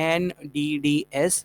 NDDS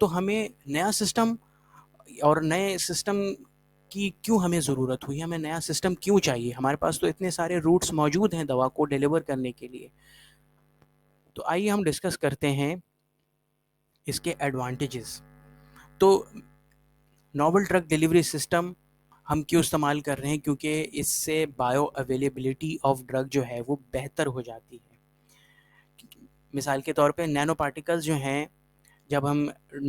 تو ہمیں نیا سسٹم اور نئے سسٹم کی کیوں ہمیں ضرورت ہوئی, ہمیں نیا سسٹم کیوں چاہیے؟ ہمارے پاس تو اتنے سارے روٹس موجود ہیں دوا کو ڈیلیور کرنے کے لیے. تو آئیے ہم ڈسکس کرتے ہیں اس کے ایڈوانٹیجز. تو ناول ڈرگ ڈیلیوری سسٹم ہم کیوں استعمال کر رہے ہیں؟ کیونکہ اس سے بایو اویلیبلٹی آف ڈرگ جو ہے وہ بہتر ہو جاتی ہے. مثال کے طور پہ نینو پارٹیکلز جو ہیں جب ہم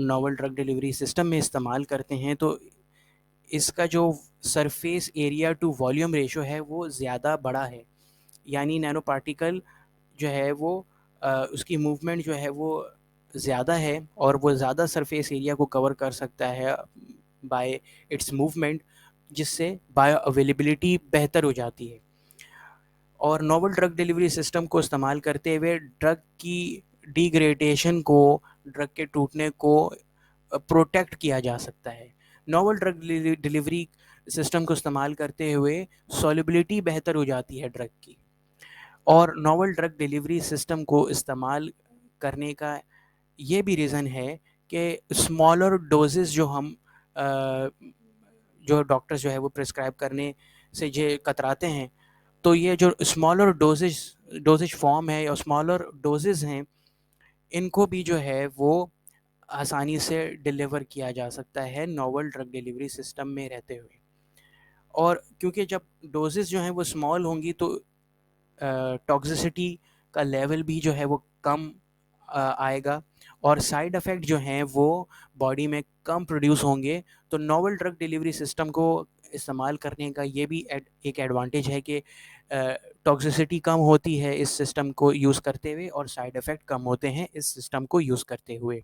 ناول ڈرگ ڈیلیوری سسٹم میں استعمال کرتے ہیں تو اس کا جو surface area to volume ratio ہے وہ زیادہ بڑا ہے. یعنی نینو پارٹیکل جو ہے وہ اس کی موومنٹ جو ہے وہ زیادہ ہے اور وہ زیادہ سرفیس ایریا کو کور کر سکتا ہے بائی اٹس موومنٹ, جس سے بایو اویلیبلٹی بہتر ہو جاتی ہے. اور ناول ڈرگ ڈیلیوری سسٹم کو استعمال کرتے ہوئے ڈرگ کی ڈیگریڈیشن کو, ڈرگ کے ٹوٹنے کو پروٹیکٹ کیا جا سکتا ہے. ناول ڈرگ ڈیلیوری سسٹم کو استعمال کرتے ہوئے سولیبلٹی بہتر ہو جاتی ہے ڈرگ کی. اور ناول ڈرگ ڈیلیوری سسٹم کو استعمال کرنے کا یہ بھی ریزن ہے کہ اسمالر ڈوزز جو ہم جو ڈاکٹرز جو ہے وہ پرسکرائب کرنے سے یہ کتراتے ہیں, تو یہ جو اسمالر ڈوزج فارم ہے یا اسمالر ڈوزز ہیں, ان کو بھی جو ہے وہ آسانی سے ڈیلیور کیا جا سکتا ہے ناول ڈرگ ڈیلیوری سسٹم میں رہتے ہوئے. اور کیونکہ جب ڈوزز جو ہیں وہ اسمال ہوں گی تو ٹاکسیسٹی کا لیول بھی جو ہے وہ کم آئے گا اور سائیڈ افیکٹ جو ہیں وہ باڈی میں کم پروڈیوس ہوں گے. تو ناول ڈرگ ڈیلیوری سسٹم کو استعمال کرنے کا یہ بھی ایک ایڈوانٹیج ہے کہ ٹاکسیسٹی کم ہوتی ہے اس سسٹم کو یوز کرتے ہوئے اور سائیڈ افیکٹ کم ہوتے ہیں اس سسٹم کو یوز کرتے ہوئے.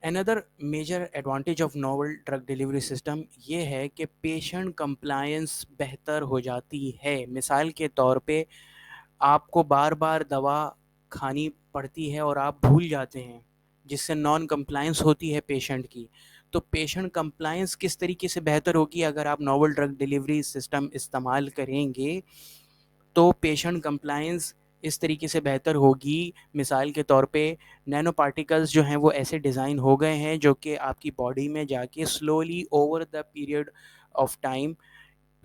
Another major advantage of novel drug delivery system یہ ہے کہ پیشنٹ کمپلائنس بہتر ہو جاتی ہے. مثال کے طور پہ آپ کو بار بار دوا کھانی پڑتی ہے اور آپ بھول جاتے ہیں, جس سے نان کمپلائنس ہوتی ہے پیشنٹ کی. تو پیشنٹ کمپلائنس کس طریقے سے بہتر ہوگی اگر آپ ناول ڈرگ ڈیلیوری سسٹم استعمال کریں گے؟ تو پیشنٹ کمپلائنس اس طریقے سے بہتر ہوگی. مثال کے طور پہ نینو پارٹیکلز جو ہیں وہ ایسے ڈیزائن ہو گئے ہیں جو کہ آپ کی باڈی میں جا کے slowly over the period of time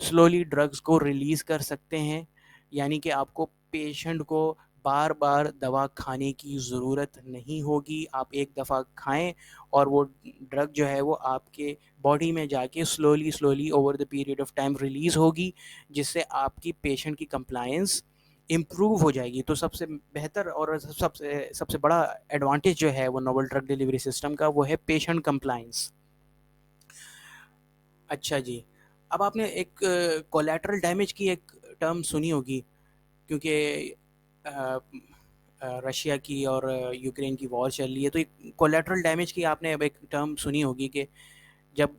slowly drugs کو ریلیز کر سکتے ہیں. یعنی کہ آپ کو پیشنٹ کو بار بار دوا کھانے کی ضرورت نہیں ہوگی. آپ ایک دفعہ کھائیں اور وہ ڈرگ جو ہے وہ آپ کے باڈی میں جا کے slowly over the period of time release ہوگی, جس سے آپ کی پیشنٹ کی کمپلائنس امپروو ہو جائے گی. تو سب سے بہتر اور سب سے بڑا ایڈوانٹیج جو ہے وہ ناول ڈرگ ڈیلیوری سسٹم کا وہ ہے پیشنٹ کمپلائنس. اچھا جی, اب آپ نے ایک کولیٹرل ڈیمیج کی ایک ٹرم سنی ہوگی, کیونکہ رشیا کی اور یوکرین کی وار چل رہی ہے, تو کولیٹرل ڈیمیج کی آپ نے اب ایک ٹرم سنی ہوگی کہ جب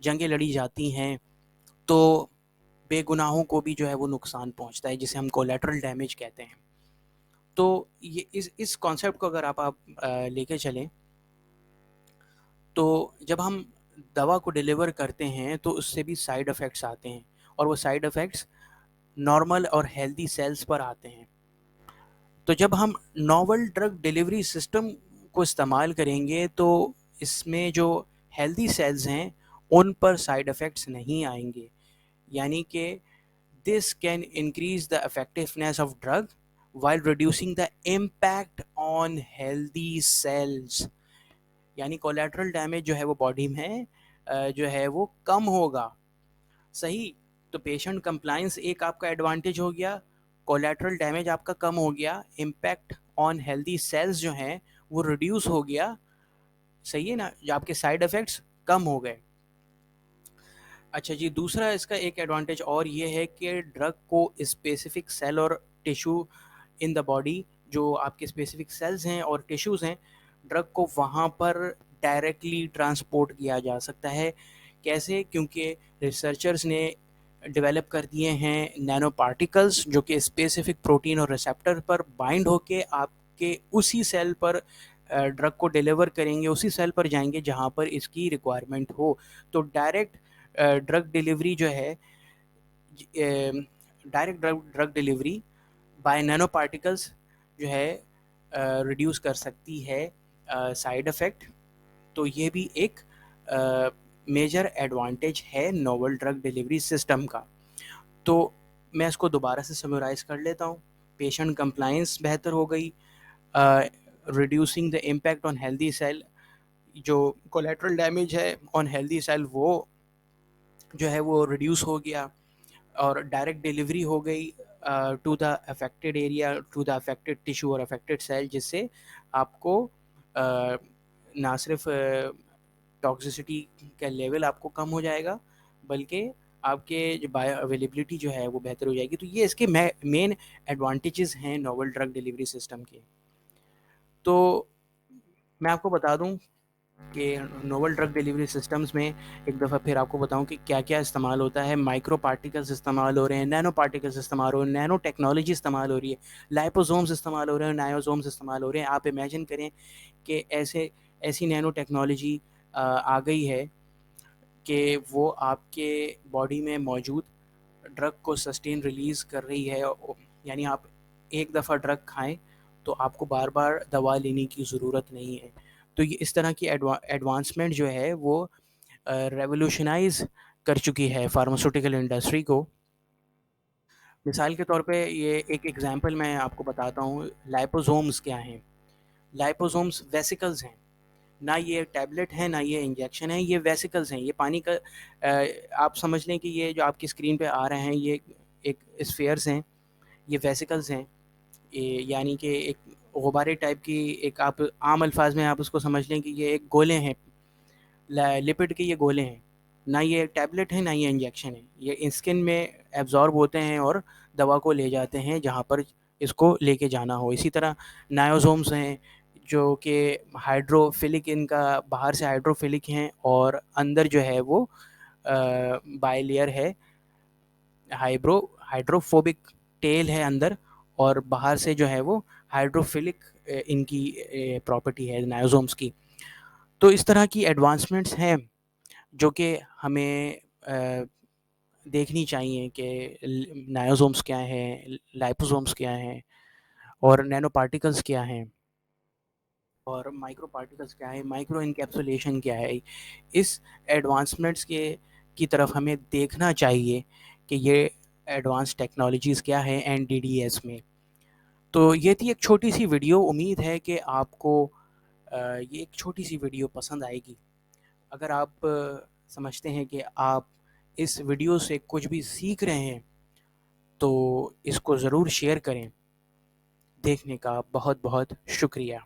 جنگیں لڑی جاتی ہیں تو بے گناہوں کو بھی جو ہے وہ نقصان پہنچتا ہے, جسے ہم کولیٹرل ڈیمیج کہتے ہیں. تو یہ اس کانسیپٹ کو اگر آپ لے کے چلیں تو جب ہم دوا کو ڈیلیور کرتے ہیں تو اس سے بھی سائیڈ افیکٹس آتے ہیں, اور وہ سائیڈ افیکٹس نارمل اور ہیلدی سیلز پر آتے ہیں. تو جب ہم ناول ڈرگ ڈیلیوری سسٹم کو استعمال کریں گے تو اس میں جو ہیلدی سیلز ہیں ان پر سائیڈ افیکٹس نہیں آئیں گے. یعنی کہ this can increase the effectiveness of drug while reducing the impact on healthy cells. یعنی کولیٹرل ڈیمیج جو ہے وہ باڈی میں جو ہے وہ کم ہوگا. صحیح, تو پیشنٹ کمپلائنس ایک آپ کا ایڈوانٹیج ہو گیا, کولیٹرل ڈیمیج آپ کا کم ہو گیا, امپیکٹ آن ہیلدی سیلز جو ہیں وہ ریڈیوس ہو گیا. صحیح ہے نا, جو آپ کے سائیڈ افیکٹس کم ہو گئے. اچھا جی, دوسرا اس کا ایک ایڈوانٹیج اور یہ ہے کہ ڈرگ کو اسپیسیفک سیل اور ٹیشو ان دا باڈی, جو آپ کے اسپیسیفک سیلز ہیں اور ٹیشوز ہیں, ڈرگ کو وہاں پر ڈائریکٹلی ٹرانسپورٹ کیا جا سکتا ہے. کیسے؟ کیونکہ ریسرچرز نے ڈیولپ کر دیے ہیں نینو پارٹیکلز جو کہ اسپیسیفک پروٹین اور ریسیپٹر پر بائنڈ ہو کے آپ کے اسی سیل پر ڈرگ کو ڈیلیور کریں گے, اسی سیل پر جائیں گے جہاں پر اس کی ریکوائرمنٹ ہو. تو ڈائریکٹ ڈرگ ڈیلیوری جو ہے direct drug delivery by Nano particles جو ہے ریڈیوس کر سکتی ہے سائڈ افیکٹ. تو یہ بھی ایک میجر ایڈوانٹیج ہے نوول ڈرگ ڈیلیوری سسٹم کا. تو میں اس کو دوبارہ سے سمرائز کر لیتا ہوں. پیشنٹ کمپلائنس بہتر ہو گئی, reducing the impact on healthy cell, جو کولیٹرل ڈیمیج ہے آن ہیلدی سیل وہ جو ہے وہ ریڈیوس ہو گیا, اور ڈائریکٹ ڈیلیوری ہو گئی to the affected area, to the affected tissue اور افیکٹڈ سیل, جس سے آپ کو نہ صرف ٹاکسیسٹی کا لیول آپ کو کم ہو جائے گا, بلکہ آپ کے جو بایو اویلیبلٹی جو ہے وہ بہتر ہو جائے گی. تو یہ اس کے مین ایڈوانٹیجز ہیں نوول ڈرگ ڈیلیوری سسٹم کے. تو میں آپ کو بتا دوں کہ نوول ڈرگ ڈیلیوری سسٹمز میں ایک دفعہ پھر آپ کو بتاؤں کہ کیا کیا استعمال ہوتا ہے. مائکرو پارٹیکلز استعمال ہو رہے ہیں, نینو پارٹیکلز استعمال ہو رہے ہیں, نینو ٹیکنالوجی استعمال ہو رہی ہے, لائپوزومز استعمال ہو رہے ہیں, نائوزومز استعمال ہو رہے ہیں. آپ امیجن کریں کہ ایسی نینو ٹیکنالوجی آ گئی ہے کہ وہ آپ کے باڈی میں موجود ڈرگ کو سسٹین ریلیز کر رہی ہے. یعنی آپ ایک دفعہ ڈرگ کھائیں تو آپ کو بار بار دوا لینے کی ضرورت نہیں ہے. تو یہ اس طرح کی ایڈوانسمنٹ جو ہے وہ ریولوشنائز کر چکی ہے فارماسیوٹیکل انڈسٹری کو. مثال کے طور پہ یہ ایک ایگزامپل میں آپ کو بتاتا ہوں. لائپوزومز کیا ہیں؟ لائپوزومز ویسیکلز ہیں. نہ یہ ٹیبلٹ ہے نہ یہ انجیکشن ہے, یہ ویسیکلز ہیں. یہ پانی کا آپ سمجھ لیں کہ یہ جو آپ کی اسکرین پہ آ رہے ہیں یہ ایک اسفیئرز ہیں, یہ ویسیکلز ہیں. یعنی کہ ایک غبارے ٹائپ کی, ایک آپ عام الفاظ میں آپ اس کو سمجھ لیں کہ یہ ایک گولے ہیں, لپڈ کے یہ گولے ہیں. نہ یہ ٹیبلٹ ہے نہ یہ انجیکشن ہے. یہ اسکن میں ایبزارب ہوتے ہیں اور دوا کو لے جاتے ہیں جہاں پر اس کو لے کے جانا ہو. اسی طرح نائوزومز ہیں جو کہ ہائیڈروفیلک, ان کا باہر سے ہائیڈروفیلک ہیں اور اندر جو ہے وہ بائی لیئر ہے, ہائیڈروفوبک ٹیل ہے اندر, اور باہر سے جو ہے وہ ہائیڈروفیلک ان کی پراپرٹی ہے نائوزومز کی. تو اس طرح کی ایڈوانسمنٹس ہیں جو کہ ہمیں دیکھنی چاہیے کہ نائوزومز کیا ہیں, لائپوزومز کیا ہیں, اور نینو پارٹیکلز کیا ہیں, اور مائکرو پارٹیکلز کیا ہے, مائکرو انکیپسولیشن کیا ہے. اس ایڈوانسمنٹس کی طرف ہمیں دیکھنا چاہیے کہ یہ ایڈوانس ٹیکنالوجیز کیا ہے این ڈی ڈی ایس میں. تو یہ تھی ایک چھوٹی سی ویڈیو. امید ہے کہ آپ کو یہ ایک چھوٹی سی ویڈیو پسند آئے گی. اگر آپ سمجھتے ہیں کہ آپ اس ویڈیو سے کچھ بھی سیکھ رہے ہیں تو اس کو ضرور شیئر کریں. دیکھنے کا بہت بہت شکریہ.